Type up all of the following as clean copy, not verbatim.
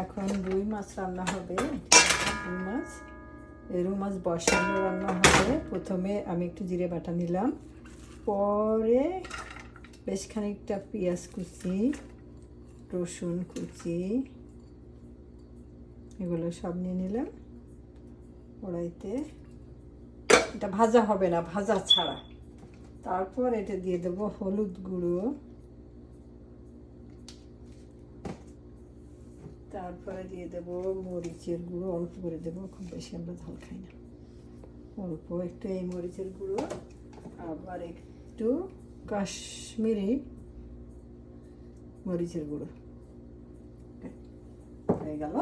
এখন রুই মাছ রান্না হবে। রুই মাছ বসানো রান্না হবে। প্রথমে আমি একটু জিরে বাটা নিলাম, পরে বেশ খানিকটা পেঁয়াজ কুচি, রসুন কুচি, এগুলো সব নিয়ে নিলাম কড়াইতে। এটা ভাজা হবে না, ভাজা ছাড়া। তারপর এটা দিয়ে দেবো হলুদ গুঁড়ো, তারপরে দিয়ে দেবো মরিচের গুঁড়ো, অল্প করে দেবো, খুব বেশি আমরা ঝাল খাই না, অল্প একটু এই মরিচের গুঁড়ো, আবার একটু কাশ্মীরি মরিচের গুঁড়ো হয়ে গেল।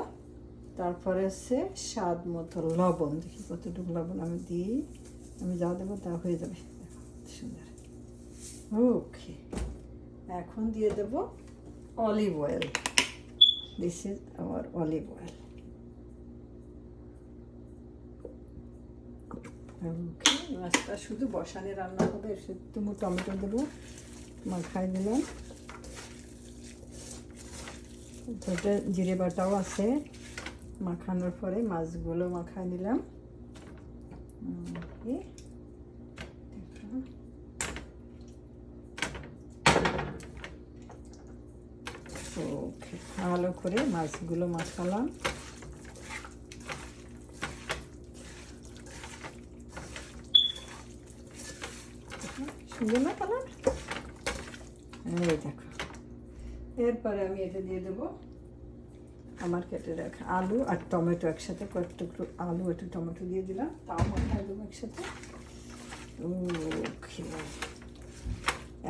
তারপরে হচ্ছে স্বাদ মতো লবণ, দেখি কতটুকু লবণ আমি দিই, আমি যা দেবো তা হয়ে যাবে। সুন্দর। ওকে, এখন দিয়ে দেবো olive oil. This is our olive oil. Okay, মাছটা শুধু বসানে রান্না হবে, শুধু টমেটো দেবো, মাখাই দিলাম। ওটা জিরে বাটাও আছে, মাখানোর পরে মাছগুলো মাখাই নিলাম। ওকে, ভালো করে মাছগুলো মাখালাম। সুন্দর না কালার? এই দেখো, এরপরে আমি এটা দিয়ে দেবো আমার কেটে রাখা আলু আর টমেটো একসাথে, কয়েকটা আলু একটু টমেটো দিয়ে দিলাম, তাও মাখাই দেবো একসাথে। ওকে,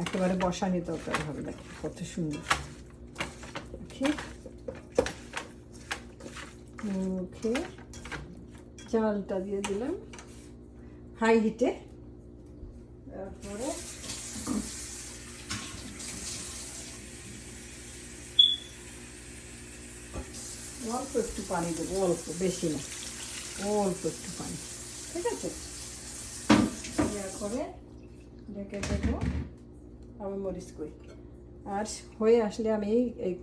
একেবারে বসানি তরকারি হবে, দেখো কত সুন্দর। ওকে ওকে, চালটা দিয়ে দিলাম হাই হিটে। তারপরে অল্প একটু পানি দেবো, অল্প, বেশি না, অল্প একটু পানি, ঠিক আছে? করে ঢেকে দেবো। আমি মরিচ কই, আর হয়ে আসলে আমি এই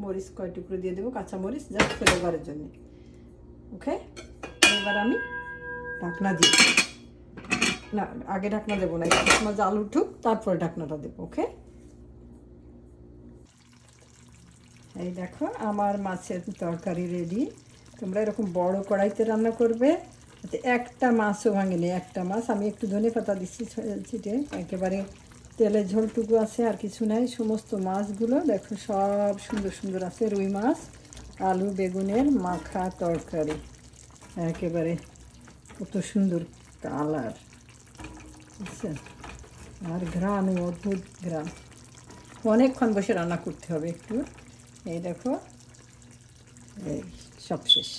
মরিচ কয় টুকরো দিয়ে দেবো, কাঁচা মরিচ, জাস্ট ফ্লেভারের জন্য। ওকে, এবার আমি ঢাকনা দিই, না আগে ঢাকনা দেবো না, একটু সময় জাল উঠুক তারপরে ঢাকনাটা দেবো। ওকে, এই দেখো আমার মাছের তরকারি রেডি। তোমরা এরকম বড় কড়াইতে রান্না করবে, একটা মাছও ভাঙেনি, একটা মাছ। আমি একটু ধনেপাতা দিচ্ছি ছিটে, একেবারে তেলের ঝোলটুকু আছে, আর কিছু নাই। সমস্ত মাছগুলো দেখো সব সুন্দর সুন্দর আছে। রুই মাছ আলু বেগুনের মাখা তরকারি, একেবারে কত সুন্দর কালার, বুঝছেন? আর ঘ্রাণ, অদ্ভুত ঘ্রাণ। অনেকক্ষণ বসে রান্না করতে হবে একটু। এই দেখো, এই সব শেষ।